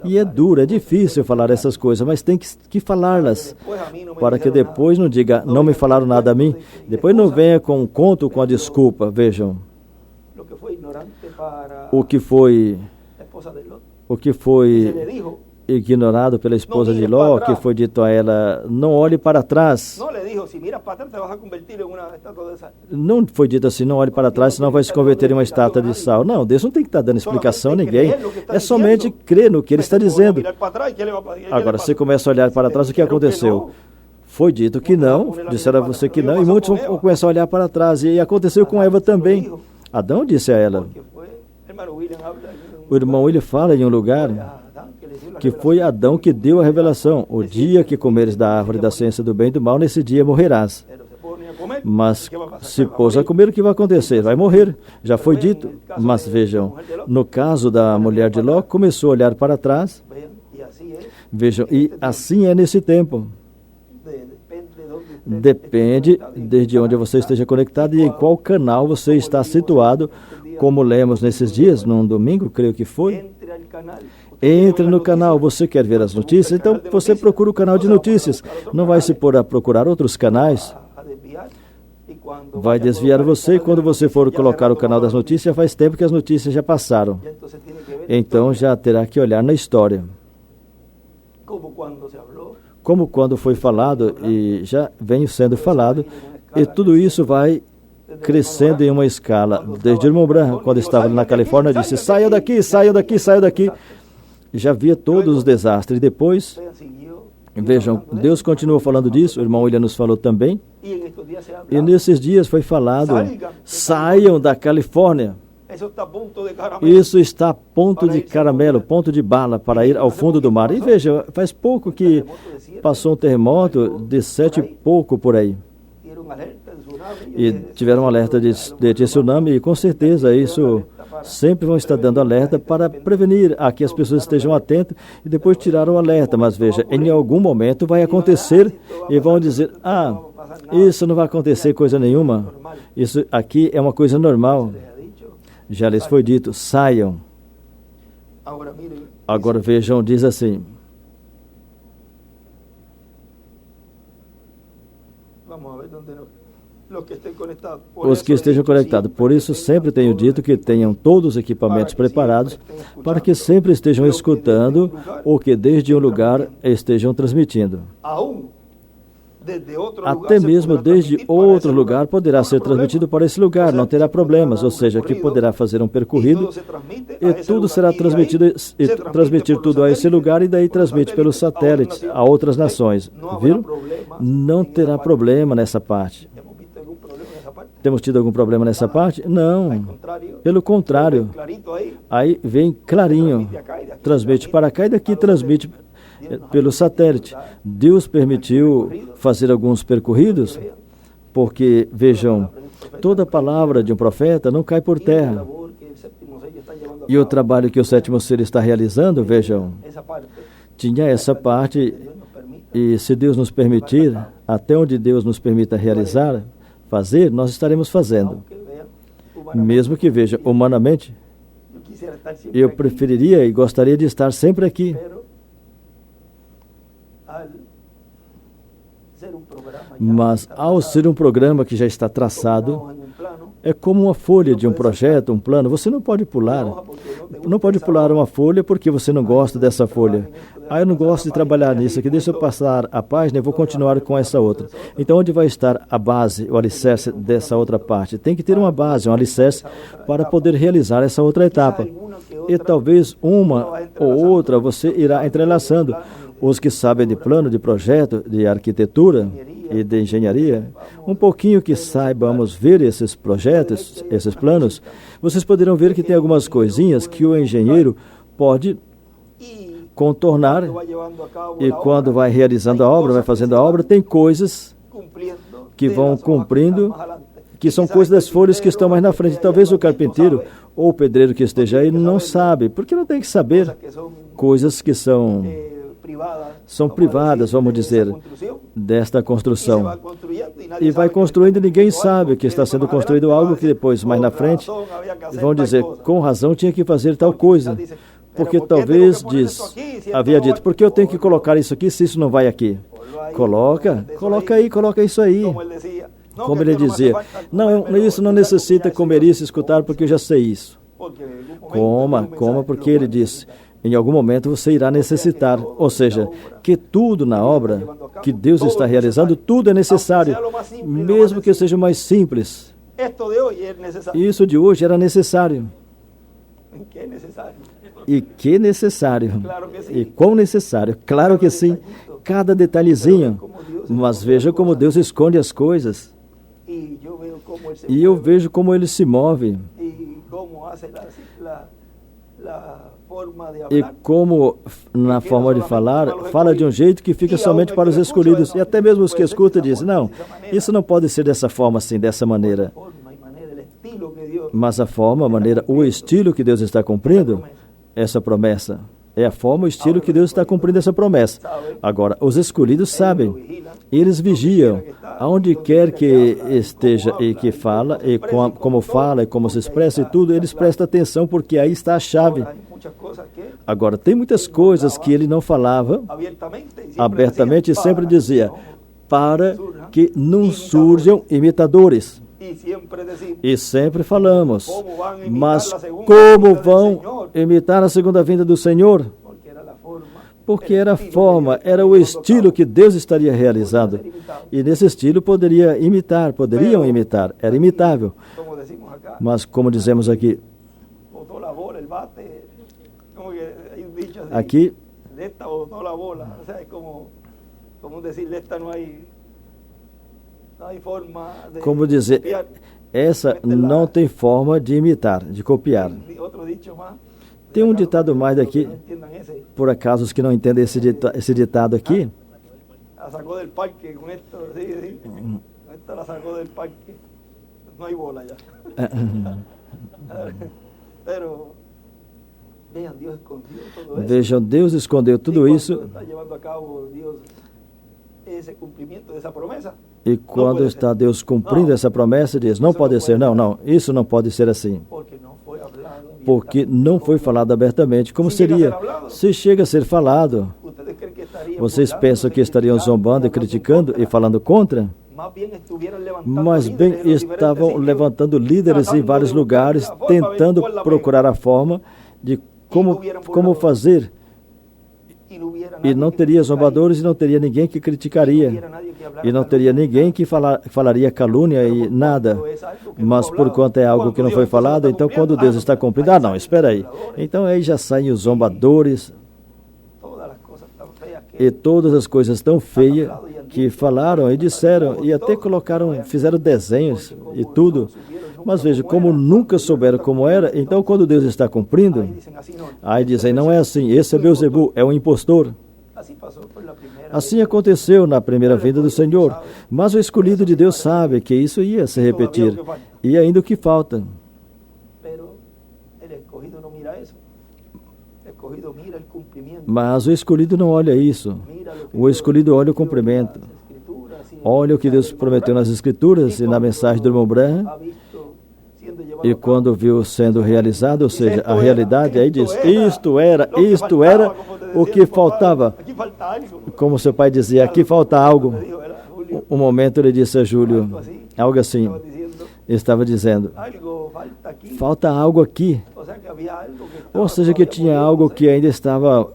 E é duro, é difícil falar essas coisas, mas tem que falá-las, para que depois não diga, não me falaram nada a mim, depois não venha com um conto com a desculpa. Vejam, o que foi ignorado pela esposa de Ló, que foi dito a ela, não olhe para trás. Não foi dito assim, não olhe para trás, senão vai se converter em uma estátua de sal. Não, Deus não tem que estar dando explicação a ninguém. É somente crer no que Ele está dizendo. Agora, você começa a olhar para trás, o que aconteceu? Foi dito que não, disseram a você que não, e muitos vão começar a olhar para trás. E aconteceu com Eva também. Adão disse a ela. O irmão William fala em um lugar que foi Adão que deu a revelação. O dia que comeres da árvore da ciência do bem e do mal, nesse dia morrerás. Mas se pôs a comer, o que vai acontecer? Vai morrer. Já foi dito. Mas vejam, no caso da mulher de Ló, começou a olhar para trás. Vejam, e assim é nesse tempo. Depende desde onde você esteja conectado e em qual canal você está situado, como lemos nesses dias, num domingo, creio que foi. Entre no canal, você quer ver as notícias? Então você procura o canal de notícias. Não vai se pôr a procurar outros canais. Vai desviar você, e quando você for colocar o canal das notícias, já faz tempo que as notícias já passaram. Então já terá que olhar na história. Como quando foi falado, e já vem sendo falado, e tudo isso vai crescendo em uma escala. Desde o irmão Branham, quando estava na Califórnia, disse, saia daqui, saia daqui, saia daqui. Já via todos os desastres. Depois, Vejam, Deus continua falando disso, o irmão William nos falou também. E nesses dias foi falado, saiam da Califórnia. Isso está a ponto de caramelo, ponto de bala para ir ao fundo do mar. E veja, faz pouco que passou um terremoto de 7 e pouco por aí. E tiveram um alerta de tsunami e com certeza isso sempre vão estar dando alerta para prevenir a que as pessoas estejam atentas e depois tirar o alerta. Mas veja, em algum momento vai acontecer e vão dizer, isso não vai acontecer coisa nenhuma. Isso aqui é uma coisa normal. Já lhes foi dito, saiam. Agora vejam, diz assim. Os que estejam conectados. Por isso, sempre tenho dito que tenham todos os equipamentos preparados para que sempre estejam escutando o que desde um lugar estejam transmitindo. Até mesmo desde outro lugar poderá ser transmitido para esse lugar, não terá problemas, ou seja, que poderá fazer um percorrido e tudo será transmitido, e transmitir tudo a esse lugar e daí transmite pelos satélites a outras nações. Viram? Não terá problema nessa parte. Temos tido algum problema nessa parte? Não. Pelo contrário. Aí vem clarinho. Transmite para cá e daqui transmite pelo satélite. Deus permitiu fazer alguns percorridos, porque, vejam, toda palavra de um profeta não cai por terra. E o trabalho que o sétimo ser está realizando, vejam, tinha essa parte, e se Deus nos permitir, até onde Deus nos permita realizar, fazer, nós estaremos fazendo. Mesmo que, veja, humanamente, eu preferiria e gostaria de estar sempre aqui. Mas, ao ser um programa que já está traçado, é como uma folha de um projeto, um plano. Você não pode pular. Não pode pular uma folha porque você não gosta dessa folha. Eu não gosto de trabalhar nisso aqui. Deixa eu passar a página e vou continuar com essa outra. Então, onde vai estar a base, o alicerce dessa outra parte? Tem que ter uma base, um alicerce para poder realizar essa outra etapa. E talvez uma ou outra você irá entrelaçando. Os que sabem de plano, de projeto, de arquitetura e de engenharia, um pouquinho que saibamos ver esses projetos, esses planos, vocês poderão ver que tem algumas coisinhas que o engenheiro pode contornar e quando vai realizando a obra, vai fazendo a obra, tem coisas que vão cumprindo, que são coisas das folhas que estão mais na frente. Talvez o carpinteiro ou o pedreiro que esteja aí não sabe, porque não tem que saber coisas que são privadas, vamos dizer, desta construção. E vai construindo e ninguém sabe que está sendo construído algo que depois, mais na frente, vão dizer, com razão tinha que fazer tal coisa. Porque talvez havia dito, por que eu tenho que colocar isso aqui se isso não vai aqui? Coloca isso aí. Como ele dizia, não, isso não necessita comer isso, escutar, porque eu já sei isso. Coma, porque ele disse, em algum momento você irá necessitar, ou seja, que tudo na obra que Deus está realizando, tudo é necessário, mesmo que seja mais simples. Isso de hoje era necessário. E que necessário. E quão necessário. Claro que sim, cada detalhezinho. Mas veja como Deus esconde as coisas. E eu vejo como Ele se move. E como, na forma de falar, fala de um jeito que fica somente para os escolhidos. E até mesmo os que escutam dizem, não, isso não pode ser dessa forma assim, dessa maneira. Mas a forma, a maneira, o estilo que Deus está cumprindo, essa promessa. É a forma, o estilo que Deus está cumprindo essa promessa. Agora, os escolhidos sabem, eles vigiam, aonde quer que esteja e que fala, e como fala, e como se expressa e tudo, eles prestam atenção, porque aí está a chave. Agora, tem muitas coisas que ele não falava abertamente e sempre dizia, para que não surjam imitadores. E sempre falamos, mas como vão imitar a segunda vinda do Senhor? Porque era a forma, era o estilo que Deus estaria realizando. E nesse estilo poderiam imitar, era imitável. Mas como dizemos aqui, Como dizer, essa não tem forma de imitar, de copiar. Tem um ditado mais daqui, por acaso os que não entendem esse ditado aqui. La sacó del parque con esto, sí. Esta la sacó del parque. No hay bola ya. Pero vean, Deus escondeu todo isso. Vejam, Deus escondeu tudo isso. Está levando a cabo Deus esse cumprimento dessa promessa. E quando está Deus cumprindo essa promessa, diz, não pode ser, não, isso não pode ser assim. Porque não foi falado abertamente. Como seria? Se chega a ser falado, vocês pensam que estariam zombando e criticando e falando contra? Mas bem, estavam levantando líderes em vários lugares, tentando procurar a forma de como fazer. E não teria zombadores e não teria ninguém que criticaria. E não teria ninguém que falaria calúnia e nada. Mas por conta é algo que não foi falado, então quando Deus está cumprindo, não, espera aí. Então aí já saem os zombadores e todas as coisas tão feias que falaram e disseram e até fizeram desenhos e tudo. Mas veja, como nunca souberam como era, então quando Deus está cumprindo, aí dizem, não é assim, esse é Beelzebul, é um impostor. Assim aconteceu na primeira vinda do Senhor, mas o escolhido de Deus sabe que isso ia se repetir, e ainda o que falta. Mas o escolhido não olha isso, o escolhido olha o cumprimento, olha o que Deus prometeu nas Escrituras e na mensagem do irmão Branham. E quando viu sendo realizado, ou seja, a realidade, aí diz, isto era o que faltava. Como seu pai dizia, aqui falta algo. Um momento ele disse a Júlio, algo assim, estava dizendo, falta algo aqui. Ou seja, que tinha algo que ainda estava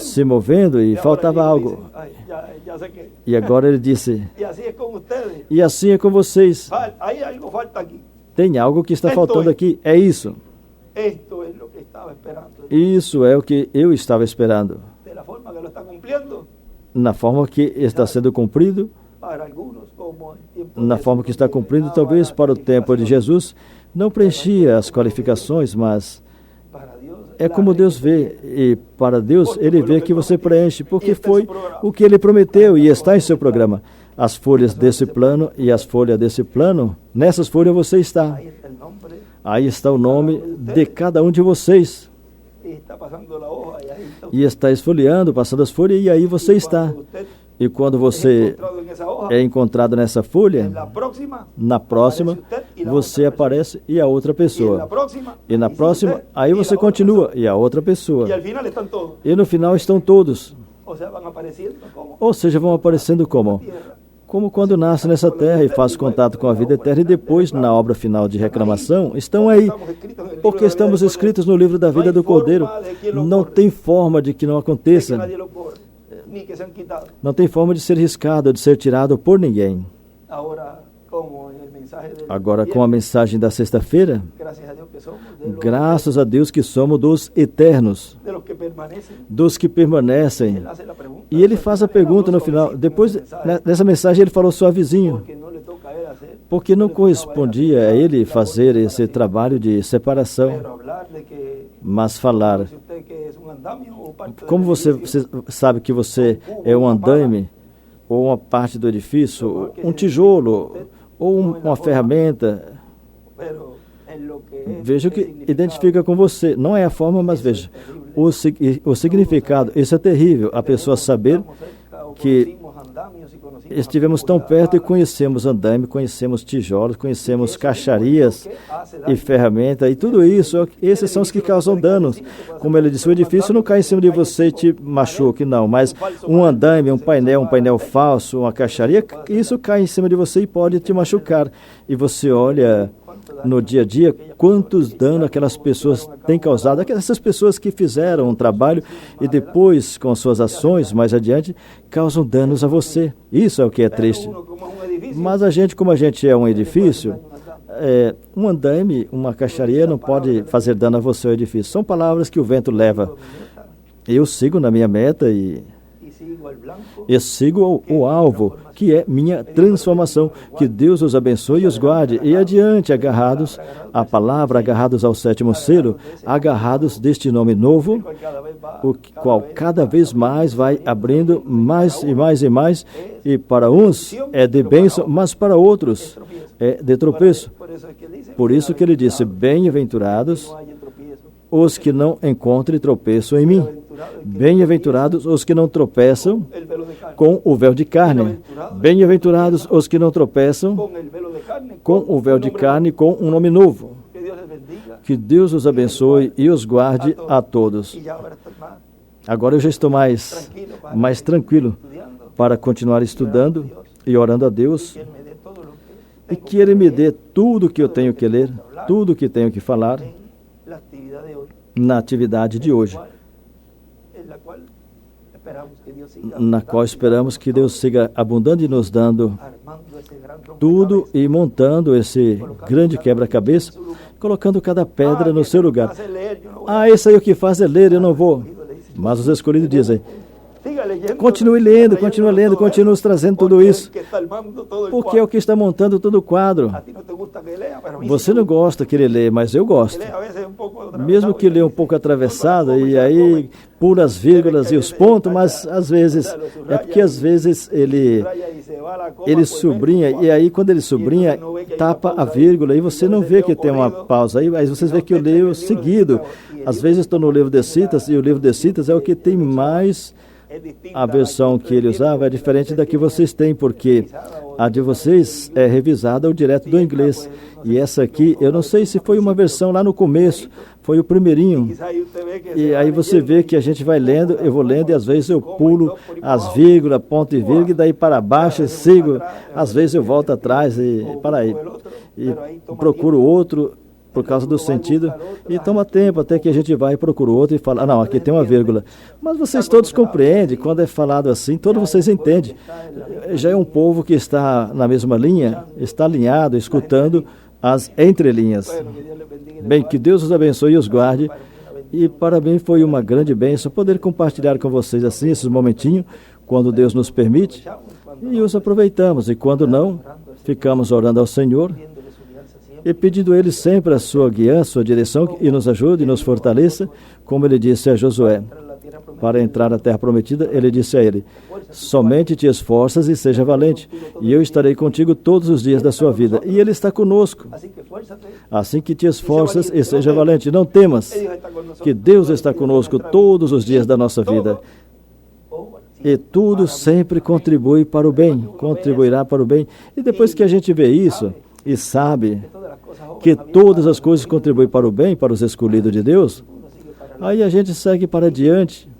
se movendo e faltava algo. E agora ele disse, e assim é com vocês. Tem algo que está faltando aqui, é isso. Isso é o que eu estava esperando. Na forma que está sendo cumprido, na forma que está cumprindo, talvez para o tempo de Jesus, não preenchia as qualificações, mas é como Deus vê, e para Deus, Ele vê que você preenche, porque foi o que Ele prometeu e está em seu programa. As folhas desse plano e as folhas desse plano, nessas folhas você está. Aí está o nome de cada um de vocês. E está esfoliando, passando as folhas, e aí você está. E quando você é encontrado nessa folha, na próxima, você aparece e a outra pessoa. E na próxima, aí você continua e a outra pessoa. E no final estão todos. Ou seja, vão aparecendo como? Como quando nasce nessa terra e faz contato com a vida eterna e depois, na obra final de reclamação, estão aí, porque estamos escritos no livro da vida do Cordeiro. Não tem forma de que não aconteça. Não tem forma de ser riscado, de ser tirado por ninguém. Agora, com a mensagem da sexta-feira, graças a Deus que somos dos eternos, dos que permanecem. E ele faz a pergunta no final. Depois, nessa mensagem, ele falou suavezinho, porque não correspondia a ele fazer esse trabalho de separação, mas falar. Como você sabe que você é um andaime, ou uma parte do edifício, um tijolo, ou uma ferramenta, veja o que identifica com você. Não é a forma, mas veja o significado. Isso é terrível, a pessoa saber que estivemos tão perto e conhecemos andaime, conhecemos tijolos, conhecemos caixarias e ferramentas e tudo isso. Esses são os que causam danos. Como ele disse, o edifício não cai em cima de você e te machuque, não. Mas um andaime, um painel falso, uma caixaria, isso cai em cima de você e pode te machucar. E você olha no dia a dia quantos danos aquelas pessoas têm causado, essas pessoas que fizeram um trabalho e depois, com suas ações mais adiante, causam danos a você. Isso é o que é triste. Mas a gente, como a gente é um edifício, um andaime, uma caixaria não pode fazer dano a você, o edifício. São palavras que o vento leva. Eu sigo na minha meta e e sigo o alvo, que é minha transformação. Que Deus os abençoe e os guarde. E adiante, agarrados à palavra, agarrados ao sétimo selo, agarrados deste nome novo, o qual cada vez mais vai abrindo mais e mais e mais, e para uns é de bênção, mas para outros é de tropeço. Por isso que ele disse: bem-aventurados os que não encontrem tropeço em mim. Bem-aventurados os que não tropeçam com o véu de carne. Bem-aventurados os que não tropeçam com o véu de carne, com um nome novo. Que Deus os abençoe e os guarde a todos. Agora eu já estou mais tranquilo para continuar estudando e orando a Deus, e que Ele me dê tudo que eu tenho que ler, tudo que tenho que falar na atividade de hoje, na qual esperamos que Deus siga abundando e nos dando tudo e montando esse grande quebra-cabeça, colocando cada pedra no seu lugar. Isso aí o que faz é ler, eu não vou. Mas os escolhidos dizem: continue lendo, continue nos trazendo tudo isso, porque é o que está montando todo o quadro. Você não gosta que ele lê, mas eu gosto. Mesmo que lê um pouco atravessado, e aí pula as vírgulas e os pontos, mas às vezes, é porque às vezes ele sublinha, e aí quando ele sublinha, tapa a vírgula, e você não vê que tem uma pausa, aí vocês vê que eu leio seguido. Às vezes estou no livro de Citas, e o livro de Citas é o que tem mais. A versão que ele usava é diferente da que vocês têm, porque a de vocês é revisada ao direto do inglês. E essa aqui, eu não sei se foi uma versão lá no começo, foi o primeirinho. E aí você vê que a gente vai lendo, eu vou lendo, e às vezes eu pulo as vírgulas, ponto e vírgula, e daí para baixo e sigo. Às vezes eu volto atrás e para aí. E procuro outro, por causa do sentido, e toma tempo até que a gente vai e procura outro e fala: não, aqui tem uma vírgula. Mas vocês todos compreendem, quando é falado assim, todos vocês entendem. Já é um povo que está na mesma linha, está alinhado, escutando as entrelinhas. Bem, que Deus os abençoe e os guarde, e para mim foi uma grande bênção poder compartilhar com vocês assim, esses momentinhos, quando Deus nos permite, e os aproveitamos, e quando não, ficamos orando ao Senhor, e pedindo a Ele sempre a sua guia, a sua direção, e nos ajude e nos fortaleça, como Ele disse a Josué. Para entrar na terra prometida, Ele disse a ele: somente te esforças e seja valente, e eu estarei contigo todos os dias da sua vida. E Ele está conosco. Assim que te esforças e seja valente, não temas, que Deus está conosco todos os dias da nossa vida. E tudo sempre contribui para o bem, contribuirá para o bem. E depois que a gente vê isso, e sabe que todas as coisas contribuem para o bem, para os escolhidos de Deus, aí a gente segue para diante.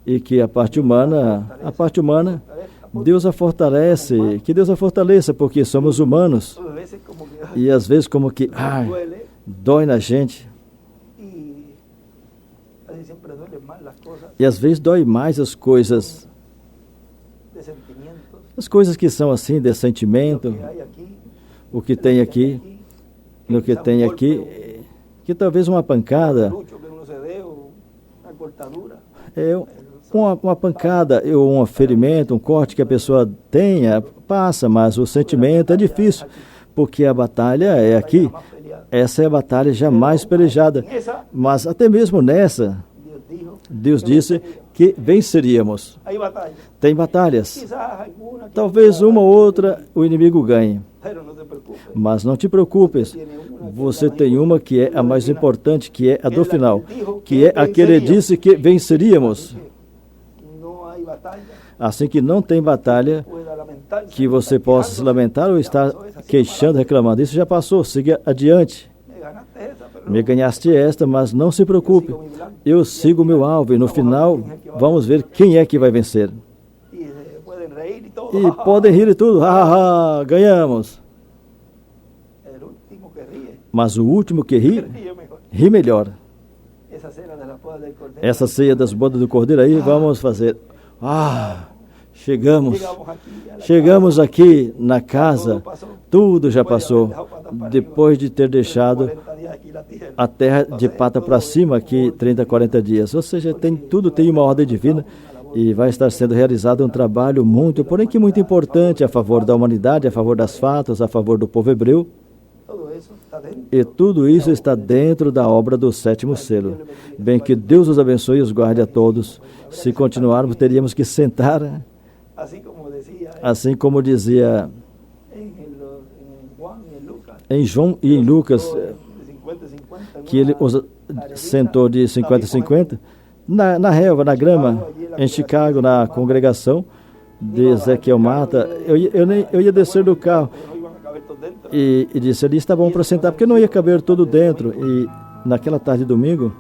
E que a parte humana, Deus a fortalece, que Deus a fortaleça, porque somos humanos. E às vezes como que, dói na gente. E às vezes dói mais as coisas que são assim, de sentimento, o que tem aqui, no que tem aqui, que talvez uma pancada, uma pancada, ou um ferimento, um corte que a pessoa tenha, passa, mas o sentimento é difícil, porque a batalha é aqui, essa é a batalha jamais pelejada, mas até mesmo nessa, Deus disse que venceríamos. Tem batalhas. Talvez uma ou outra o inimigo ganhe. Mas não te preocupes. Você tem uma que é a mais importante, que é a do final. Que é a que ele disse que venceríamos. Assim que não tem batalha que você possa se lamentar ou estar queixando, reclamando. Isso já passou, siga adiante. Me ganhaste esta, mas não se preocupe. Eu sigo o meu alvo e no final vamos ver quem é que vai vencer. E podem rir e tudo. Ganhamos. Mas o último que ri melhor. Essa ceia das bodas do Cordeiro aí, vamos fazer. Chegamos aqui na casa, tudo já passou, depois de ter deixado a terra de pata para cima aqui 30, 40 dias. Ou seja, tudo tem uma ordem divina, E vai estar sendo realizado um trabalho muito, porém que muito importante, a favor da humanidade, a favor das fatos, a favor do povo hebreu. E tudo isso está dentro da obra do sétimo selo. Bem, que Deus os abençoe e os guarde a todos. Se continuarmos, teríamos que sentar, assim como dizia em João e em Lucas, que ele sentou de 50 a 50, na relva, na grama, em Chicago, na congregação de Ezequiel Mata. Eu ia descer do carro e disse ali, está bom para sentar, porque não ia caber todo dentro. E naquela tarde de domingo,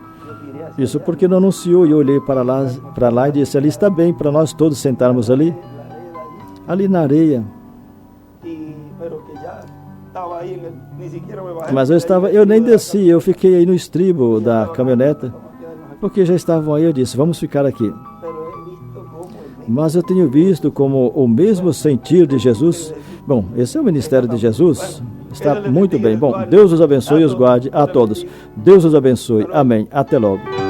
isso porque não anunciou, e eu olhei para lá e disse, ali está bem para nós todos sentarmos ali na areia. Mas eu nem desci, eu fiquei aí no estribo da caminhoneta, porque já estavam aí. Eu disse, vamos ficar aqui. Mas eu tenho visto como o mesmo sentir de Jesus. Bom, esse é o ministério de Jesus. Está muito bem. Bom, Deus os abençoe e os guarde a todos. Deus os abençoe. Amém. Até logo.